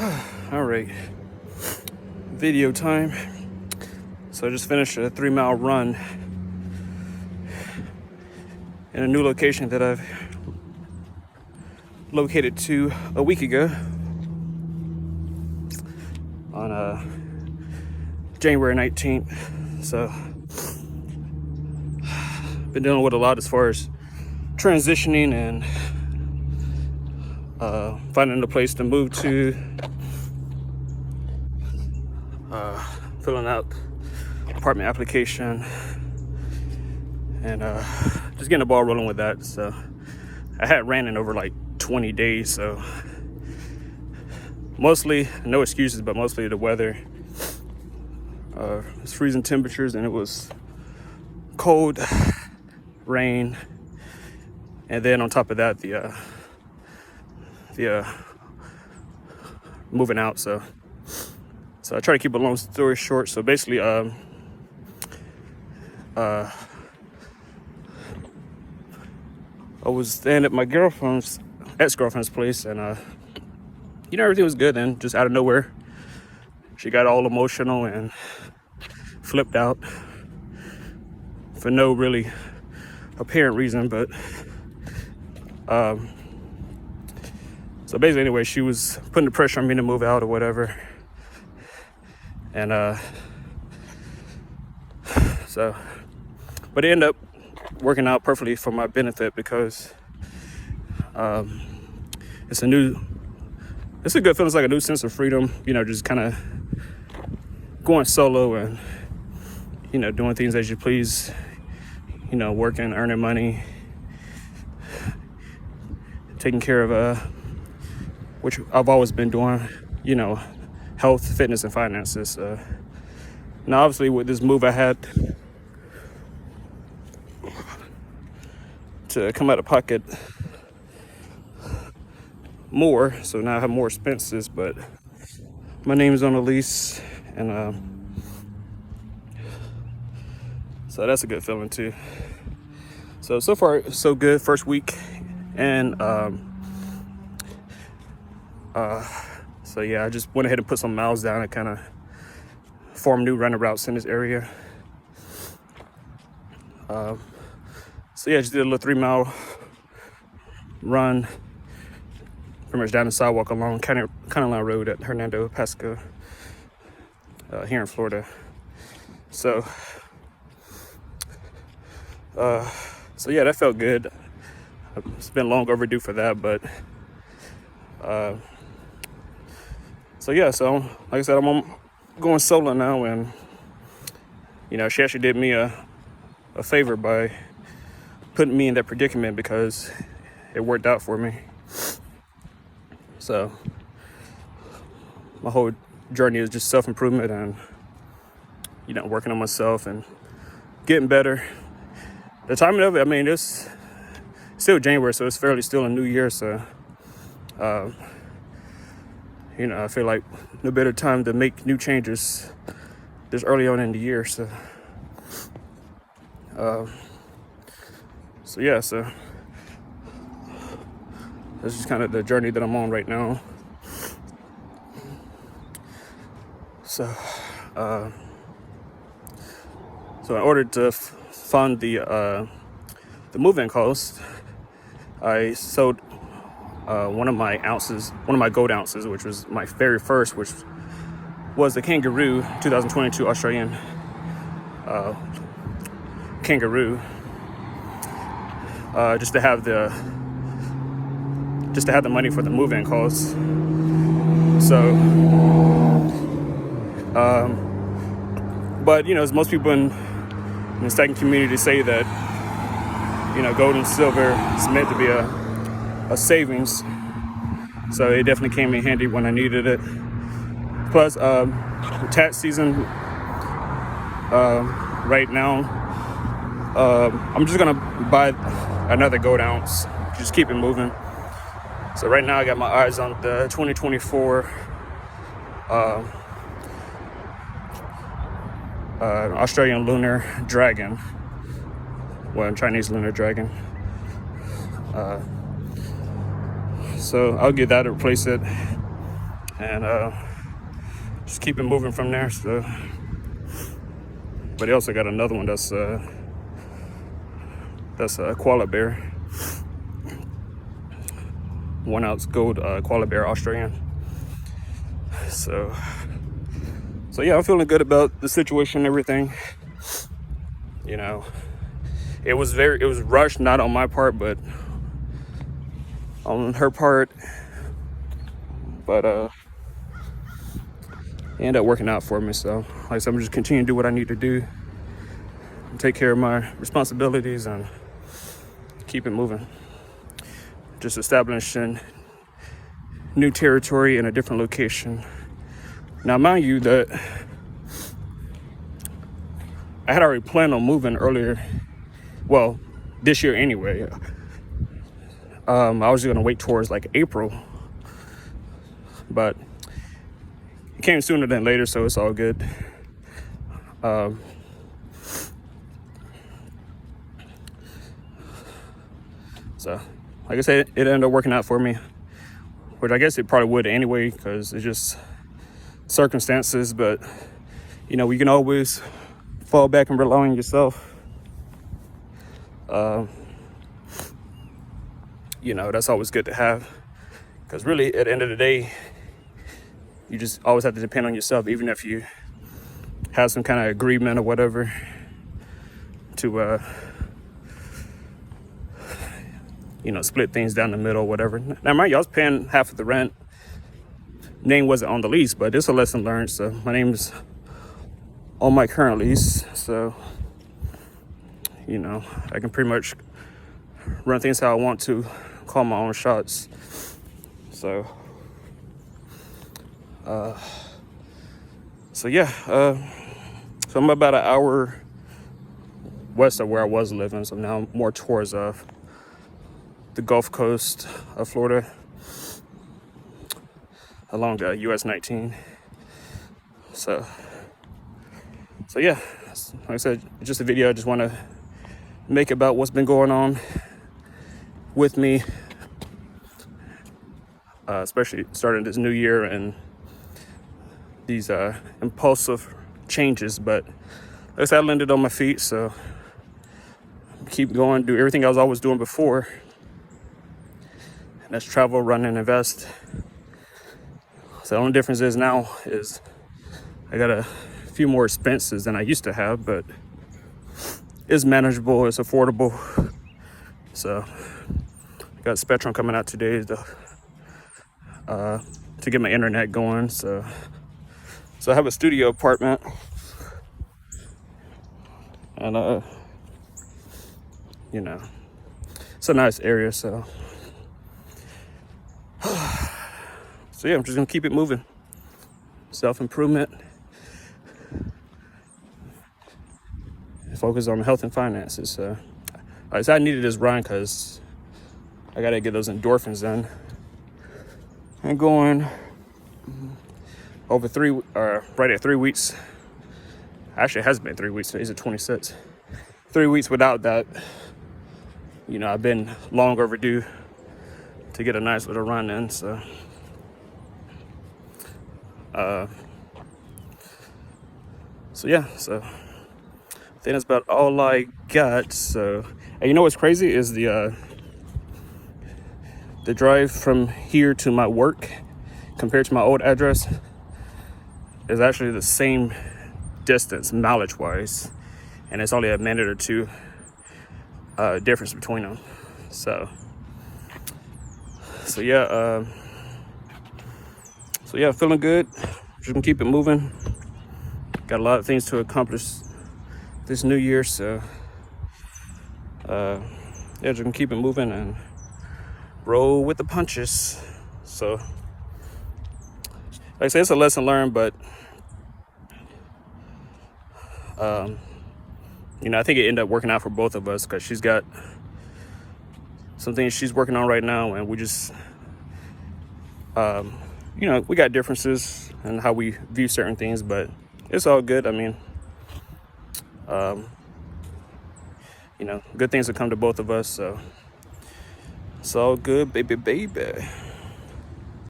All right, video time. So I just finished a 3-mile run in a new location that I've located to a week ago on January 19th. So been dealing with a lot as far as transitioning and finding a place to move to, filling out apartment application, and just getting the ball rolling with that. So I had ran in over like 20 days, so mostly, no excuses, but mostly the weather. It's freezing temperatures, and it was cold, rain, and then on top of that, the moving out. So I try to keep a long story short. So basically, I was staying at my ex-girlfriend's place, and everything was good. And just out of nowhere, she got all emotional and flipped out for no really apparent reason. But so basically, anyway, she was putting the pressure on me to move out or whatever. And but it ended up working out perfectly for my benefit, because it's a good feeling. It's like a new sense of freedom, just kind of going solo and, doing things as you please, working, earning money, taking care of, which I've always been doing, health, fitness, and finances. Now, obviously, with this move, I had to come out of pocket more, so now I have more expenses, but my name is on the lease, and so that's a good feeling too. So far so good. First week, and so yeah, I just went ahead and put some miles down and kind of form new running routes in this area. So yeah, I just did a little 3-mile run, pretty much down the sidewalk along County Line Road at Hernando Pasco, here in Florida. So yeah, that felt good. It's been long overdue for that, but so like I said, I'm going solo now, and she actually did me a favor by putting me in that predicament, because it worked out for me. So my whole journey is just self-improvement and working on myself and getting better. The timing of it, it's still January, so it's fairly still a new year. So I feel like no better time to make new changes this early on in the year. So so this is kind of the journey that I'm on right now. So in order to fund the move-in cost, I sold one of my gold ounces, which was my very first, which was the Kangaroo 2022 Australian Kangaroo, just to have the money for the move-in costs. So but as most people in the stacking community say, that gold and silver is meant to be a savings, so it definitely came in handy when I needed it. Plus, tax season right now, I'm just gonna buy another gold ounce, just keep it moving. So right now I got my eyes on the 2024 Australian lunar dragon, Chinese lunar dragon. So I'll get that to replace it, and just keep it moving from there. So, but he also got another one that's a koala bear, 1 ounce gold koala bear Australian. So yeah, I'm feeling good about the situation and everything. You know, it was rushed, not on my part, but on her part. But it ended up working out for me. So like I said, I'm just continuing to do what I need to do, take care of my responsibilities, and keep it moving. Just establishing new territory in a different location. Now, mind you, that I had already planned on moving earlier. Well, this year anyway. I was gonna wait towards like April, but it came sooner than later, so it's all good. So, like I said, it ended up working out for me, which I guess it probably would anyway, because it's just circumstances. But you know, we can always fall back and rely on yourself. You know, that's always good to have, because really, at the end of the day, you just always have to depend on yourself, even if you have some kind of agreement or whatever to you know, split things down the middle or whatever. Now, mind you, I was paying half of the rent. Name wasn't on the lease, but it's a lesson learned. So my name's on my current lease. So, you know, I can pretty much run things how I want to, call my own shots. So, yeah. So I'm about an hour west of where I was living. So now I'm more towards the Gulf Coast of Florida, along the US 19. So yeah, like I said, just a video I just want to make about what's been going on with me, especially starting this new year and these impulsive changes. But like I said, I landed on my feet, so keep going, do everything I was always doing before. And that's travel, run, and invest. So the only difference is now is I got a few more expenses than I used to have, but it's manageable, it's affordable. So I got Spectrum coming out today to get my internet going. So I have a studio apartment, and you know, it's a nice area. So yeah, I'm just gonna keep it moving. Self-improvement. Focus on health and finances. So I needed this run because I gotta get those endorphins in. And going over right at 3 weeks. Actually, it has been 3 weeks. Today's the 26th. 3 weeks without that. You know, I've been long overdue to get a nice little run in. So yeah, so I think that's about all I got. So, and you know what's crazy is the drive from here to my work compared to my old address is actually the same distance mileage wise, and it's only a minute or two difference between them. So yeah, feeling good. Just gonna keep it moving. Got a lot of things to accomplish this new year, so yeah, just gonna keep it moving and roll with the punches. So, like I said, it's a lesson learned, but you know, I think it ended up working out for both of us, because she's got some things she's working on right now, and we just you know, we got differences in how we view certain things, but it's all good. I mean, you know, good things will come to both of us, so it's all good, baby.